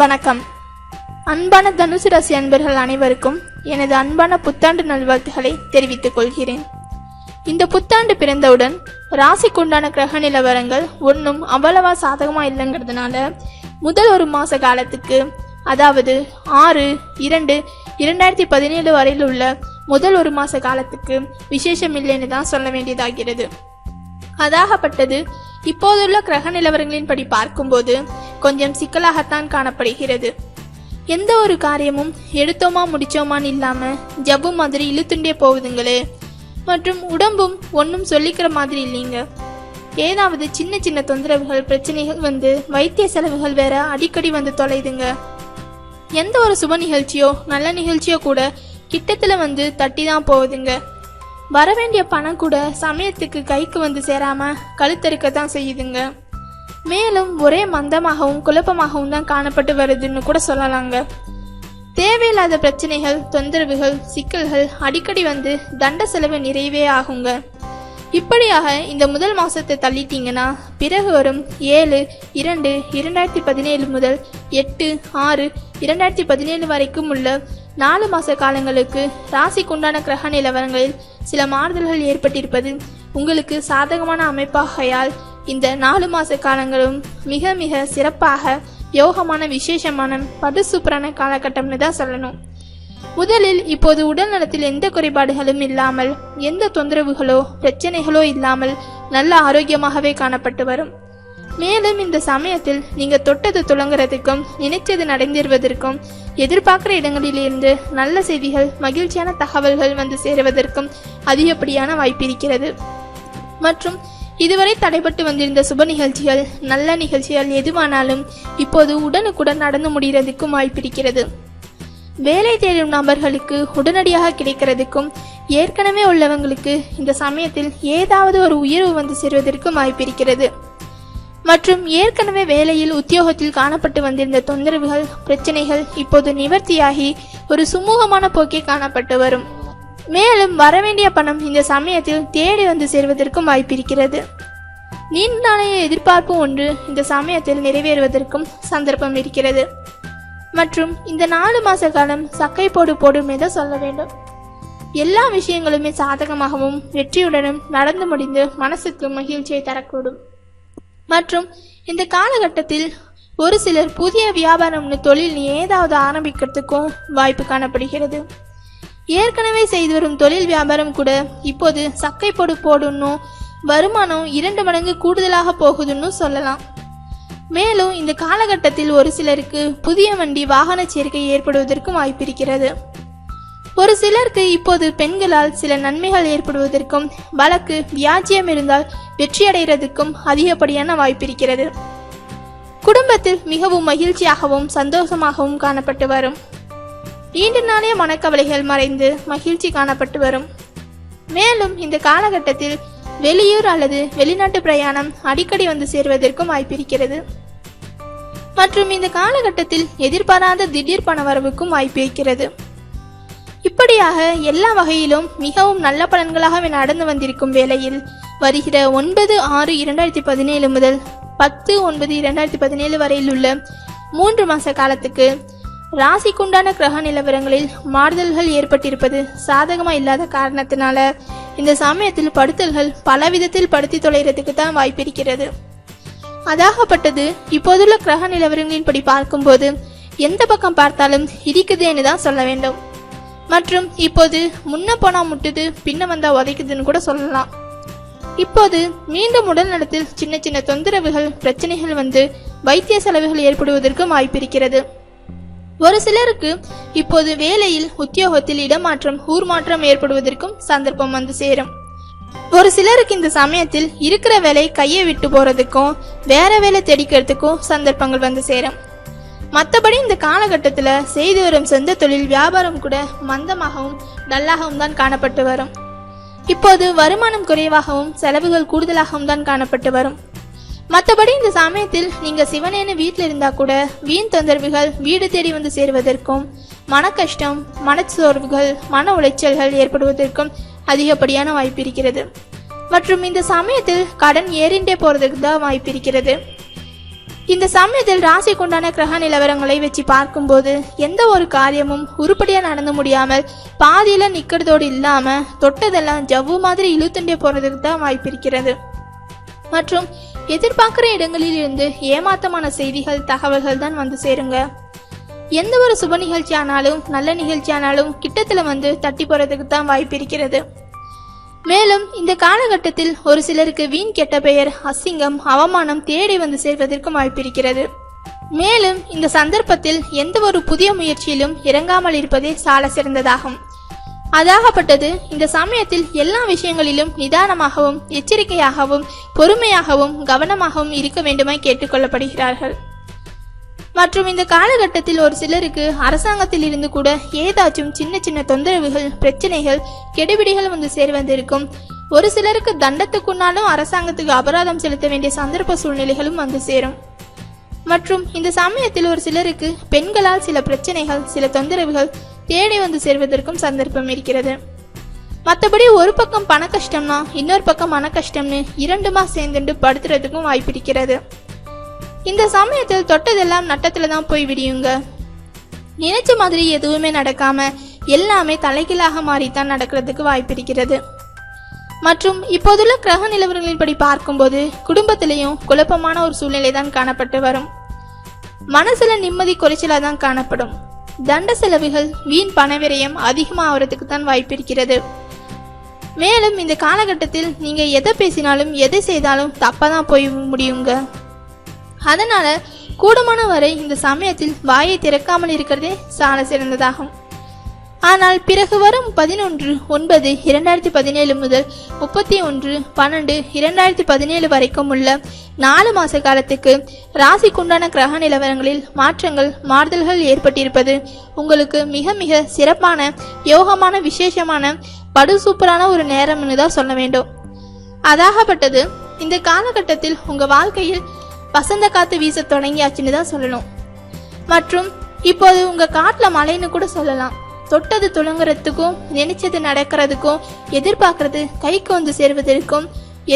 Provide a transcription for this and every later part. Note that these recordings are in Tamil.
வணக்கம். அன்பான தனுசு ராசி அன்பர்கள் அனைவருக்கும் எனது அன்பான புத்தாண்டு நல்வாழ்த்துக்களை தெரிவித்துக் கொள்கிறேன். இந்த புத்தாண்டு பிறந்தவுடன் ராசிக்குண்டான கிரக நிலவரங்கள் ஒன்றும் அவ்வளவா சாதகமா இல்லைங்கிறதுனால முதல் ஒரு மாச காலத்துக்கு, அதாவது 6/2/2017 வரையில் உள்ள முதல் ஒரு மாச காலத்துக்கு விசேஷம் இல்லைன்னு தான் சொல்ல வேண்டியதாகிறது. அதாகப்பட்டது இப்போதுள்ள கிரக நிலவரங்களின்படி பார்க்கும்போது கொஞ்சம் சிக்கலாகத்தான் காணப்படுகிறது. எந்த ஒரு காரியமும் எடுத்தோமா முடிச்சோமான்னு இல்லாம ஜப்பு மாதிரி இழுத்துண்டே போகுதுங்களே. மற்றும் உடம்பும் ஒன்றும் சொல்லிக்கிற மாதிரி இல்லைங்க. ஏதாவது சின்ன சின்ன தொந்தரவுகள், பிரச்சனைகள் வந்து வைத்திய செலவுகள் வேற அடிக்கடி வந்து தொலைதுங்க. எந்த ஒரு சுப நிகழ்ச்சியோ நல்ல நிகழ்ச்சியோ கூட கிட்டத்துல வந்து தட்டி தான் போகுதுங்க. வரவேண்டிய பணம் கூட சமயத்துக்கு கைக்கு வந்து சேராம கழுத்தறுக்கத்தான் செய்யுதுங்க. மேலும் ஒரே மந்தமாகவும் குழப்பமாகவும் தான் காணப்பட்டு வருதுன்னு கூட சொல்லலாங்க. தேவையில்லாத பிரச்சனைகள், தொந்தரவுகள், சிக்கல்கள் அடிக்கடி வந்து தண்ட செலவு நிறைவே ஆகுங்க. இப்படியாக இந்த முதல் மாசத்தை தள்ளிட்டீங்கன்னா பிறகு வரும் 7/2/2017 முதல் 8/6/2017 வரைக்கும் உள்ள 4 மாச காலங்களுக்கு ராசிக்குண்டான கிரக நிலவரங்களில் சில மாறுதல்கள் ஏற்பட்டிருப்பது உங்களுக்கு சாதகமான அமைப்பாகையால் இந்த 4 மாச காலங்களும் மிக மிக சிறப்பாக யோகமான விசேஷமான படுசூப்பரான காலகட்டம்னு தான் சொல்லணும். முதலில் இப்போது உடல் நலத்தில் எந்த குறைபாடுகளும் இல்லாமல், எந்த தொந்தரவுகளோ பிரச்சனைகளோ இல்லாமல் நல்ல ஆரோக்கியமாகவே காணப்பட்டு வரும். மேலும் இந்த சமயத்தில் நீங்க தொட்டது துளங்குறதுக்கும், நினைச்சது நடந்தேறுவதற்கும், எதிர்பார்க்கிற இடங்களிலிருந்து நல்ல செய்திகள், மகிழ்ச்சியான தகவல்கள் வந்து சேருவதற்கும் அதிகப்படியான வாய்ப்பிருக்கிறது. மற்றும் இதுவரை தடைபட்டு வந்திருந்த சுப நிகழ்ச்சிகள், நல்ல நிகழ்ச்சிகள் எதுவானாலும் இப்போது உடனுக்குடன் நடந்து முடிகிறதுக்கும் வாய்ப்பிருக்கிறது. வேலை தேடும் நபர்களுக்கு உடனடியாக கிடைக்கிறதுக்கும், ஏற்கனவே உள்ளவங்களுக்கு இந்த சமயத்தில் ஏதாவது ஒரு உயர்வு வந்து சேருவதற்கும் வாய்ப்பிருக்கிறது. மற்றும் ஏற்கனவே வேலையில் உத்தியோகத்தில் காணப்பட்டு வந்திருந்த தொந்தரவுகள், பிரச்சனைகள் இப்போது நிவர்த்தியாகி ஒரு சுமூகமான போக்கே காணப்பட்டு வரும். மேலும் வரவேண்டிய பணம் இந்த சமயத்தில் தேடி வந்து சேர்வதற்கும் வாய்ப்பிருக்கிறது. நீண்ட நாளைய எதிர்பார்ப்பு ஒன்று இந்த சமயத்தில் நிறைவேறுவதற்கும் சந்தர்ப்பம் இருக்கிறது. மற்றும் இந்த 4 மாச காலம் சக்கை போடுமே தான் சொல்ல வேண்டும். எல்லா விஷயங்களுமே சாதகமாகவும் வெற்றியுடனும் நடந்து முடிந்து மனசுக்கு மகிழ்ச்சியை தரக்கூடும். மற்றும் இந்த காலகட்டத்தில் ஒரு சிலர் புதிய வியாபாரம்னு தொழில் ஏதாவது ஆரம்பிக்கிறதுக்கும் வாய்ப்பு காணப்படுகிறது. ஏற்கனவே செய்து வரும் தொழில் வியாபாரம் கூட இப்போது சக்கை போடணும், வருமானம் 2 மடங்கு கூடுதலாக போகுதுன்னு சொல்லலாம். மேலும் இந்த காலகட்டத்தில் ஒரு சிலருக்கு புதிய வண்டி, வாகன சேர்க்கை ஏற்படுவதற்கும் வாய்ப்பிருக்கிறது. ஒரு சிலருக்கு இப்போது பெண்களால் சில நன்மைகள் ஏற்படுவதற்கும், வழக்கு வியாஜ்யம் இருந்தால் வெற்றியடைகிறதுக்கும் அதிகப்படியான வாய்ப்பிருக்கிறது. குடும்பத்தில் மிகவும் மகிழ்ச்சியாகவும் சந்தோஷமாகவும் காணப்பட்டு வரும். நீண்ட நாளைய மனக்கவலைகள் மறைந்து மகிழ்ச்சி காணப்பட்டு வரும். மேலும் இந்த காலகட்டத்தில் வெளியூர் அல்லது வெளிநாட்டு பிரயாணம் அடிக்கடி வந்து சேருவதற்கும் வாய்ப்பிருக்கிறது. மற்றும் இந்த காலகட்டத்தில் எதிர்பாராத திடீர் பண வரவுக்கும் வாய்ப்பிருக்கிறது. இப்படியாக எல்லா வகையிலும் மிகவும் நல்ல பலன்களாகவே நடந்து வந்திருக்கும் வேளையில் வருகிற 9/6/2017 முதல் 10/9/2017 வரையில் உள்ள 3 மாச காலத்துக்கு ராசிக்குண்டான கிரக நிலவரங்களில் மாறுதல்கள் ஏற்பட்டிருப்பது சாதகமா இல்லாத காரணத்தினால இந்த சமயத்தில் படுத்தல்கள் பல விதத்தில் படுத்தி தொலைறதுக்கு தான் வாய்ப்பிருக்கிறது. அதாகப்பட்டது இப்போதுள்ள கிரக நிலவரங்களின்படி பார்க்கும்போது எந்த பக்கம் பார்த்தாலும் இருக்குதுன்னு தான் சொல்ல வேண்டும். மற்றும் இப்போது முன்ன போனா முட்டுது, பின்ன வந்தா உதைக்குதுன்னு கூட சொல்லலாம். இப்போது மீண்டும் உடல் நலத்தில் சின்ன சின்ன தொந்தரவுகள், பிரச்சனைகள் வந்து வைத்திய செலவுகள் ஏற்படுவதற்கும் வாய்ப்பிருக்கிறது. ஒரு சிலருக்கு இப்போது வேலையில், உத்தியோகத்தில் இடமாற்றம், ஊர் மாற்றம் ஏற்படுவதற்கும் சந்தர்ப்பம் வந்து சேரும். ஒரு சிலருக்கு இந்த சமயத்தில் இருக்கிற வேலை கையை விட்டு போறதுக்கும், வேற வேலை தேடிக்கிறதுக்கும் சந்தர்ப்பங்கள் வந்து சேரும். மற்றபடி இந்த காலகட்டத்துல செய்து வரும் சொந்த தொழில் வியாபாரம் கூட மந்தமாகவும் டல்லாகவும் தான் காணப்பட்டு வரும். இப்போது வருமானம் குறைவாகவும் செலவுகள் கூடுதலாகவும் தான் காணப்பட்டு வரும். மற்றபடி இந்த சமயத்தில் நீங்க சிவனேன்னு வீட்டில் இருந்தா கூட வீண் தொந்தரவுகள் வீடு தேடி வந்து சேருவதற்கும், மன கஷ்டம், மனச்சோர்வுகள், மன உளைச்சல்கள் ஏற்படுவதற்கும் அதிகப்படியான வாய்ப்பு இருக்கிறது. மற்றும் இந்த சமயத்தில் கடன் ஏறிண்டே போறதுக்கு தான் வாய்ப்பு இருக்கிறது. இந்த சமயத்தில் ராசிக்குண்டான கிரக நிலவரங்களை வச்சு பார்க்கும்போது எந்த ஒரு காரியமும் உருப்படியா நடந்து முடியாமல் பாதியில நிக்கிறதோடு இல்லாம தொட்டதெல்லாம் ஜவ்வு மாதிரி இழுத்துண்டே போறதுக்கு தான் வாய்ப்பு இருக்கிறது. மற்றும் எதிர்பார்க்கிற இடங்களில் இருந்து ஏமாற்றமான செய்திகள் தகவல்கள் தான் வந்து சேருங்க. எந்த ஒரு சுப நிகழ்ச்சி ஆனாலும் நல்ல நிகழ்ச்சி ஆனாலும் கிட்டத்துல வந்து தட்டி போறதுக்கு தான் வாய்ப்பு இருக்கிறது. மேலும் இந்த காலகட்டத்தில் ஒரு சிலருக்கு வீண் கெட்ட பெயர், அசிங்கம், அவமானம் தேடி வந்து சேர்வதற்கும் வாய்ப்பு இருக்கிறது. மேலும் இந்த சந்தர்ப்பத்தில் எந்த ஒரு புதிய முயற்சியிலும் இறங்காமல் இருப்பதே சால சிறந்ததாகும். அதாகப்பட்டது இந்த சமயத்தில் எல்லா விஷயங்களிலும் நிதானமாகவும் எச்சரிக்கையாகவும் பொறுமையாகவும் கவனமாகவும் இருக்க வேண்டுமாய் கேட்டுக்கொள்ளப்படுகிறார்கள். மற்றும் இந்த காலகட்டத்தில் ஒரு சிலருக்கு அரசாங்கத்தில் இருந்து கூட ஏதாச்சும் சின்ன சின்ன தொந்தரவுகள், பிரச்சனைகள், கெடுபிடிகள் வந்து சேர்வதற்கும், ஒரு சிலருக்கு தண்டத்துக்குன்னாலும் அரசாங்கத்துக்கு அபராதம் செலுத்த வேண்டிய சந்தர்ப்ப சூழ்நிலைகளும் வந்து சேரும். மற்றும் இந்த சமயத்தில் ஒரு சிலருக்கு பெண்களால் சில பிரச்சனைகள், சில தொந்தரவுகள் தேடி வந்து சேர்வதற்கும் சந்தர்ப்பம் இருக்கிறது. மற்றபடி ஒரு பக்கம் பண கஷ்டம்னா இன்னொரு பக்கம் மன கஷ்டம்னு இரண்டுமா சேர்ந்துட்டு படுத்துறதுக்கும் வாய்ப்பு இருக்கிறது. இந்த சமயத்தில் தொட்டதெல்லாம் நட்டத்துல தான் போய் விடியுங்க. நினைச்ச மாதிரி எதுவுமே நடக்காம எல்லாமே தலைகீழாக மாறித்தான் நடக்கிறதுக்கு வாய்ப்பு இருக்கிறது. மற்றும் இப்போதுள்ள கிரக நிலவரங்களின்படி பார்க்கும்போது குடும்பத்திலையும் குழப்பமான ஒரு சூழ்நிலை தான் காணப்பட்டு வரும். மனசுல நிம்மதி குறைச்சலா தான் காணப்படும். தண்ட செலவுகள், வீண் பணவிரயம் அதிகமாகிறதுக்கு தான் வாய்ப்பு இருக்கிறது. மேலும் இந்த காலகட்டத்தில் நீங்க எதை பேசினாலும் எதை செய்தாலும் தப்பாதான் போய் முடியுங்க. அதனால கூடுமான வரை இந்த சமயத்தில் வாயை திறக்காமல் இருக்கிறதே சால சிறந்ததாகும். ஆனால் பிறகு வரும் 11/9/2017 முதல் 31/12/2017 வரைக்கும் உள்ள 4 மாச காலத்துக்கு ராசிக்குண்டான கிரக நிலவரங்களில் மாற்றங்கள், மாறுதல்கள் ஏற்பட்டிருப்பது உங்களுக்கு மிக மிக சிறப்பான, யோகமான, விசேஷமான, படு சூப்பரான ஒரு நேரம்னு தான் சொல்ல வேண்டும். அதாகப்பட்டது இந்த காலகட்டத்தில் உங்க வாழ்க்கையில் வசந்த காத்து வீச தொடங்கியாச்சுன்னு தான் சொல்லணும். மற்றும் இப்போது உங்க காட்டுல மழைன்னு கூட சொல்லலாம். தொட்டது துளங்குறதுக்கும், நினைச்சது நடக்கிறதுக்கும், எதிர்பார்க்கறது கைக்கு வந்து சேர்வதற்கும்,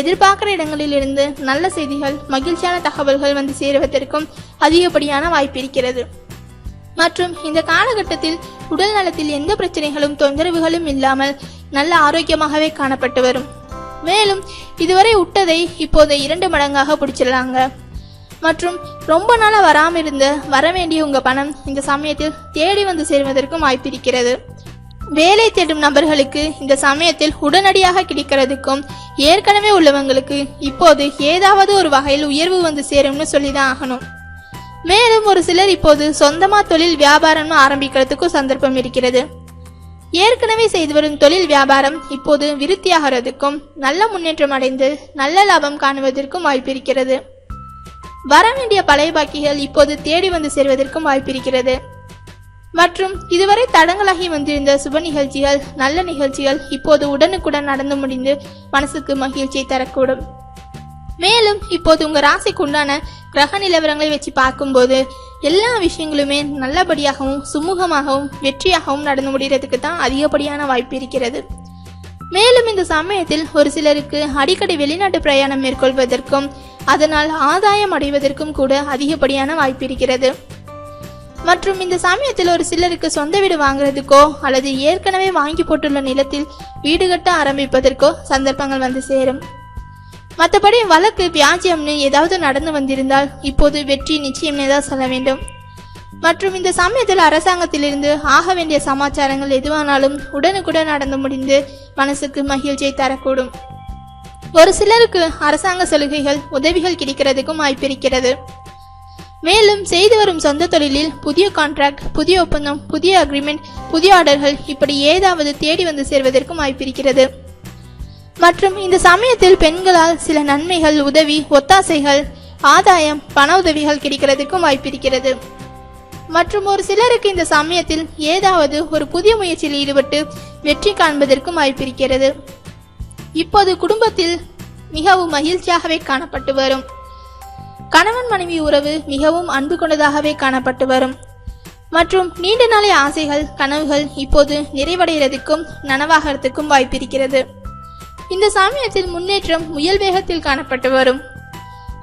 எதிர்பார்க்கிற இடங்களில் இருந்து நல்ல செய்திகள், மகிழ்ச்சியான தகவல்கள் வந்து சேருவதற்கும் அதிகப்படியான வாய்ப்பு இருக்கிறது. மற்றும் இந்த காலகட்டத்தில் உடல் நலத்தில் எந்த பிரச்சனைகளும் தொந்தரவுகளும் இல்லாமல் நல்ல ஆரோக்கியமாகவே காணப்பட்டு வரும். மேலும் இதுவரை விட்டதை இப்போது 2 மடங்காக பிடிச்சிடலாங்க. மற்றும் ரொம்ப நாளாக வராமல் இருந்த வர வேண்டிய உங்க பணம் இந்த சமயத்தில் தேடி வந்து சேர்வதற்கும் வாய்ப்பு இருக்கிறது. வேலை தேடும் நபர்களுக்கு இந்த சமயத்தில் உடனடியாக கிடைக்கிறதுக்கும், ஏற்கனவே உள்ளவங்களுக்கு இப்போது ஏதாவது ஒரு வகையில் உயர்வு வந்து சேரும்னு சொல்லிதான் ஆகணும். மேலும் ஒரு சிலர் இப்போது சொந்தமா தொழில் வியாபாரம் ஆரம்பிக்கிறதுக்கும் சந்தர்ப்பம் இருக்கிறது. ஏற்கனவே செய்து வரும் தொழில் வியாபாரம் இப்போது விருத்தியாகிறதுக்கும், நல்ல முன்னேற்றம் அடைந்து நல்ல லாபம் காணுவதற்கும் வாய்ப்பு இருக்கிறது. வரவேண்டிய பழைய பாக்கிகள் இப்போது தேடி வந்து சேர்வதற்கும் வாய்ப்பு இருக்கிறது. மற்றும் இதுவரை தடங்களாகி வந்திருந்த சுப நிகழ்ச்சிகள், நல்ல நிகழ்ச்சிகள் இப்போது உடனுக்குடன் நடந்து முடிந்து மனசுக்கு மகிழ்ச்சியை தரக்கூடும். மேலும் இப்போது உங்க ராசிக்கு உண்டான கிரக நிலவரங்களை வச்சு பார்க்கும்போது எல்லா விஷயங்களுமே நல்லபடியாகவும் சுமூகமாகவும் வெற்றியாகவும் நடந்து முடிகிறதுக்கு தான் அதிகப்படியான வாய்ப்பு இருக்கிறது. மேலும் இந்த சமயத்தில் ஒரு சிலருக்கு அடிக்கடி வெளிநாட்டு பிரயாணம் மேற்கொள்வதற்கும் அதனால் ஆதாயம் அடைவதற்கும் கூட அதிகப்படியான வாய்ப்பு இருக்கிறது. மற்றும் இந்த சமயத்தில் ஒரு சிலருக்கு சொந்த வீடு வாங்குறதுக்கோ அல்லது ஏற்கனவே வாங்கி போட்டுள்ள நிலத்தில் வீடு கட்ட ஆரம்பிப்பதற்கோ சந்தர்ப்பங்கள் வந்து சேரும். மற்றபடி வழக்கு வியாஜியம்னு ஏதாவது நடந்து வந்திருந்தால் இப்போது வெற்றி நிச்சயம்னே தான் சொல்ல வேண்டும். மற்றும் இந்த சமயத்தில் அரசாங்கத்திலிருந்து ஆக வேண்டிய சமாச்சாரங்கள் எதுவானாலும் உடனுக்குடன் நடந்து முடிந்து மனசுக்கு மகிழ்ச்சியை தரக்கூடும். ஒரு சிலருக்கு அரசாங்க சலுகைகள், உதவிகள் கிடைக்கிறதுக்கும் வாய்ப்பு இருக்கிறது. மேலும் செய்து வரும் சொந்த தொழிலில் புதிய கான்ட்ராக்ட், புதிய ஒப்பந்தம், புதிய அக்ரிமெண்ட், புதிய ஆர்டர்கள் இப்படி ஏதாவது தேடி வந்து சேர்வதற்கும் வாய்ப்பு இருக்கிறது. மற்றும் இந்த சமயத்தில் பெண்களால் சில நன்மைகள், உதவி, ஒத்தாசைகள், ஆதாயம், பண உதவிகள் கிடைக்கிறதுக்கும் வாய்ப்பு இருக்கிறது. மற்றும் ஒரு சிலருக்கு இந்த சமயத்தில் ஏதாவது ஒரு புதிய முயற்சியில் ஈடுபட்டு வெற்றி காண்பதற்கும் வாய்ப்பு இருக்கிறது. இப்போது குடும்பத்தில் மிகவும் மகிழ்ச்சியாகவே காணப்பட்டு வரும். கணவன் மனைவி உறவு மிகவும் அன்பு கொண்டதாகவே காணப்பட்டு வரும். மற்றும் நீண்ட நாளை ஆசைகள், கனவுகள் இப்போது நிறைவடைகிறதுக்கும் நனவாகிறதுக்கும் வாய்ப்பு இருக்கிறது. இந்த சமயத்தில் முன்னேற்றம் முயல் வேகத்தில் காணப்பட்டு வரும்.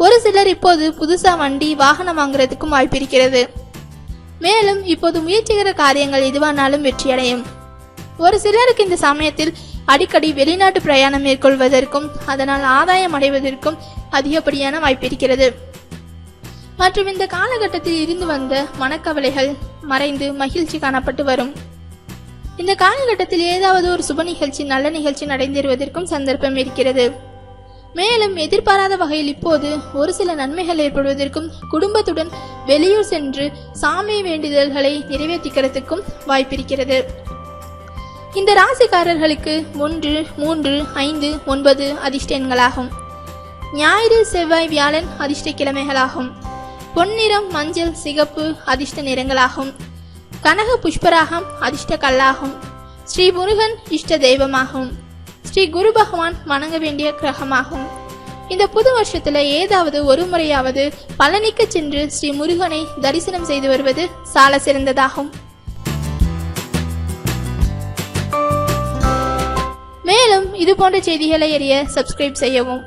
ஒரு சிலர் இப்போது புதுசா வண்டி வாகனம் வாங்குறதுக்கும் வாய்ப்பிருக்கிறது. மேலும் இப்போது முயற்சிக்கிற காரியங்கள் எதுவானாலும் வெற்றியடையும். ஒரு சிலருக்கு இந்த சமயத்தில் அடிக்கடி வெளிநாட்டு பிரயாணம் மேற்கொள்வதற்கும் அதனால் ஆதாயம் அடைவதற்கும் அதிகப்படியான வாய்ப்பிருக்கிறது. மற்றும் இந்த காலகட்டத்தில் இருந்து வந்த மனக்கவலைகள் மறைந்து மகிழ்ச்சி காணப்பட்டு வரும். இந்த காலகட்டத்தில் ஏதாவது ஒரு சுப நிகழ்ச்சி நல்ல நிகழ்ச்சி நடந்தேறுவதற்கும் சந்தர்ப்பம் இருக்கிறது. மேலும் எதிர்பாராத வகையில் இப்போது ஒரு சில நன்மைகள் ஏற்படுவதற்கும் குடும்பத்துடன் வெளியூர் சென்று சாமி வேண்டுதல்களை நிறைவேற்றிக்கிறதுக்கும் வாய்ப்பிருக்கிறது. இந்த ராசிக்காரர்களுக்கு 1, 3, 5, 9 அதிர்ஷ்ட எண்களாகும். ஞாயிறு, செவ்வாய், வியாழன் அதிர்ஷ்ட கிழமைகளாகும். பொன்னிறம், மஞ்சள், சிகப்பு அதிர்ஷ்ட நிறங்களாகும். கனக புஷ்பராகம் அதிர்ஷ்ட கல்லாகும். ஸ்ரீ முருகன் இஷ்ட தெய்வமாகும். ஸ்ரீ குரு பகவான் வணங்க வேண்டிய கிரகமாகும். இந்த புது வருஷத்துல ஏதாவது ஒரு முறையாவது பழனிக்கு சென்று ஸ்ரீ முருகனை தரிசனம் செய்து வருவது சால சிறந்ததாகும். மேலும் இது போன்ற செய்திகளை அறிய சப்ஸ்கிரைப் செய்யவும்.